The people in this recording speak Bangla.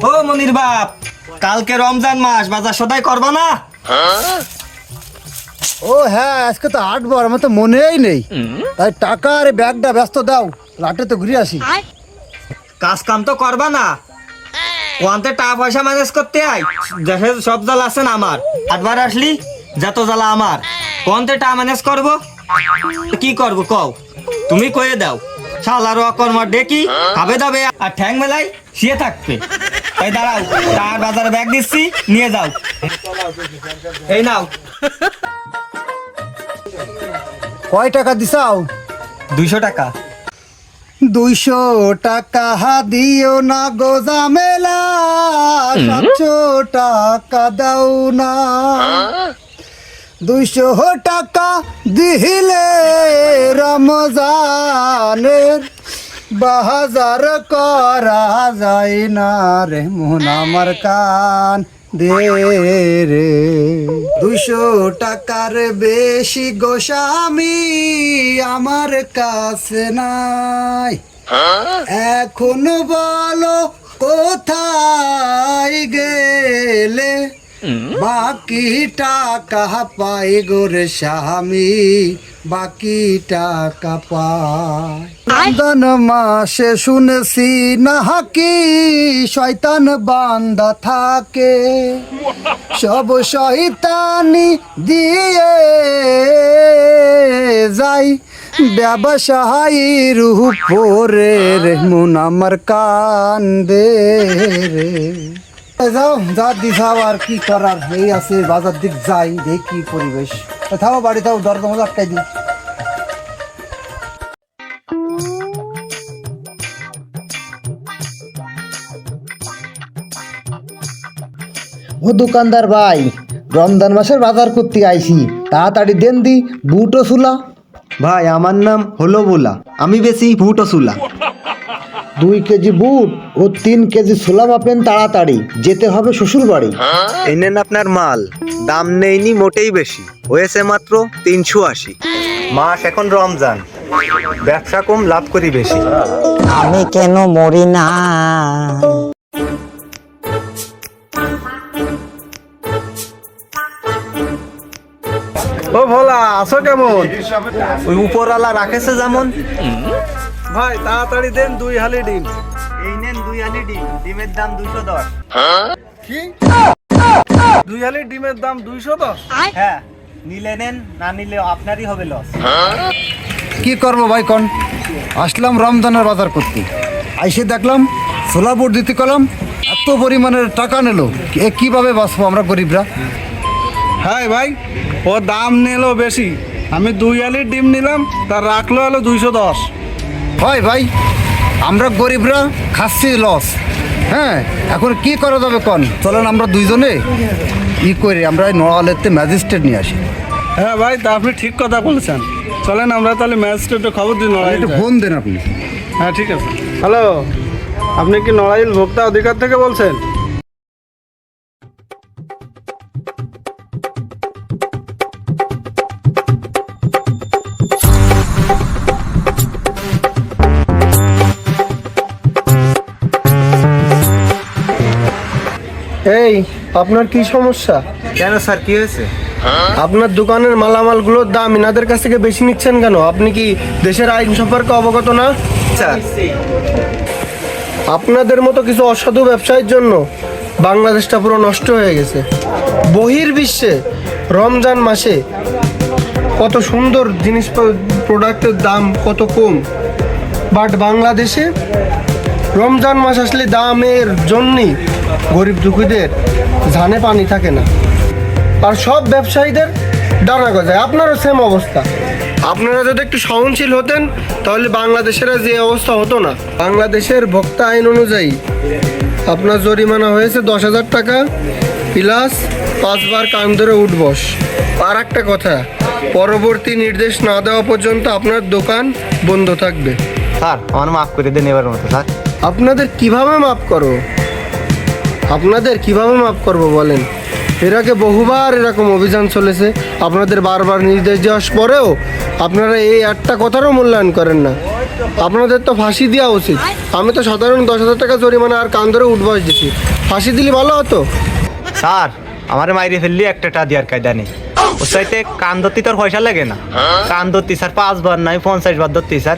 ও মনির বাপ, কালকে রমজান মাস, বাজার সদাই করবা না? ও হ্যাঁ, আজকে তো আটবার, আমার তো মনেই নেই। তাই টাকা আর ব্যাগটা ব্যস্ত দাও, রাতে তো ঘুরে আসি। কাজ কাম তো করবা না, ওয়ান্তে টাকা পয়সা ম্যানেজ করতে আই। দেশের সব জ্বালা আছেন আমার, আটবার আসলি যত জ্বালা আমার। কোনতে টাকা ম্যানেজ করবো, কি করবো কও, তুমি কয়ে দাও। শালার অকর্মার ডেকি খাবে দাবে আর ঠ্যাং মেলাই শুয়ে থাকবে। তাই দাঁড়াও, টাকার বাজারে ব্যাগ দিচ্ছি, নিয়ে যাও। এই নাও। কয় টাকা দিছাও? 200 টাকা। 200 টাকা দিও না গো জামেলা, 700 টাকা দাও না। 200 টাকা দিলে রমজানের বাজার করা যায় না রে মন আমার কান দে রে। 200 টাকার বেশি গোস্বামী আমার কাছে নাই। এখন বলো কোথায় গেলে বাকি টাকা পাই গোরে স্বামী, বাকি টাকা পাই। রমজান মাসে শুনেছি নাকি শয়তান বান্দা থাকে, সব শয়তানি দিয়ে যাই ব্যবসায়ীর উপরে রে মন আমার কান্দে রে। যাও যা দিছাও, আর কি করার, এই আছে বাজার দিক যাই, দেখি পরিবেশ। থাও বাড়ি থাও, দরজা মজা আটকাই দিই। ও দোকানদার ভাই, রমজান মাসের বাজার করতে আইছি, তাড়াতাড়ি দেন দি বুট ও সুলা। ভাই আমার নাম হলো বোলা, আমি বেশি বুট ও সুলা। 2 কেজি বুট ও 3 কেজি ছোলা মাপেন, তাড়াতাড়ি যেতে হবে শ্বশুর বাড়ি। এই নেন আপনার মাল, দাম নেইনি মোটেই বেশি, হয়েছে মাত্র 380। মাস এখন রমজান, ব্যবসা কম লাভ করি বেশি। আমি কেন মরি না? ও ভোলা, আছো কেমন? ওই উপরওয়ালা রাখেছে যেমন। ভাই তাড়াতাড়ি দেন 2 হালি ডিম। এই নেন 2 হালি ডিম, ডিমের দাম 210। কি 2 হালি ডিমের দাম 210? হ্যাঁ, নিলে নেন, না নিলে আপনারই হবে লস। কি করবো ভাই কন, আসলাম রমজানের বাজার করতে, আইসে দেখলাম ছোলা বুট দিতে কলাম, এত পরিমাণের টাকা নিল, এ কিভাবে বাঁচবো আমরা গরিবরা? হ্যাঁ ভাই, ও দাম নিলো বেশি, আমি 2 হালি ডিম নিলাম, তার রাখলো হলো 210। হয় ভাই, আমরা গরিবরা খাচ্ছি লস। হ্যাঁ, এখন কি করা যাবে কন, চলেন আমরা দুইজনে ই করে আমরা নড়ালেতে ম্যাজিস্ট্রেট নিয়ে আসি। হ্যাঁ ভাই, তা আপনি ঠিক কথা বলেছেন, চলেন আমরা তাহলে ম্যাজিস্ট্রেটে খবর দিই নড়াইল। একটু ফোন দেন আপনি। হ্যাঁ ঠিক আছে। হ্যালো, আপনি কি নড়াইল ভোক্তা অধিকার থেকে বলছেন? এই, আপনার কি সমস্যা? কেন স্যার, কি হয়েছে? আপনার দোকানের মালামালগুলোর দাম ইনাদের কাছ থেকে বেশি নিচ্ছেন কেন? আপনি কি দেশের আইন সম্পর্কে অবগত না? স্যার, আপনাদের মতো কিছু অসাধু ব্যবসায়ীর জন্য বাংলাদেশটা পুরো নষ্ট হয়ে গেছে। বহির্বিশ্বে রমজান মাসে কত সুন্দর জিনিস, প্রোডাক্টের দাম কত কম, বাট বাংলাদেশে রমজান মাস আসলে দামের জন্যই গরিব দুঃখীদের ঝানে পানি থাকে না, আর সব ব্যবসায়ীদের ডানা গজায়। আপনারও সেম অবস্থা। আপনারা যদি একটু সহনশীল হতেন তাহলে বাংলাদেশের যে অবস্থা হতো না। বাংলাদেশের ভোক্তা আইন অনুযায়ী আপনার জরিমানা হয়েছে 10,000 টাকা প্লাস 5 বার কান ধরে উঠবস। আর একটা কথা, পরবর্তী নির্দেশ না দেওয়া পর্যন্ত আপনার দোকান বন্ধ থাকবে। স্যার আমার মাফ করে দেন এবার মতো। স্যার আপনাদের কিভাবে মাফ করবো বলেন? এর আগে বহুবার এরকম অভিযান চলেছে, আপনাদের বারবার নির্দেশ দেওয়ার পরেও আপনারা এই একটা কথারও মূল্যায়ন করেন না। আপনাদের তো ফাঁসি দেওয়া উচিত। আমি তো সাধারণ 10,000 টাকা জরিমানা আর কান ধরে উঠবাস দিছি, ফাঁসি দিলে ভালো হতো। স্যার আমার মাইরে ফেললি একটা টা দিয়ার কায়দা নেই। ওর চাইতে কান ধরতে তোর পয়সা লাগে না। কান ধরতি স্যার 5 বার নাই 50 বার ধরতি স্যার।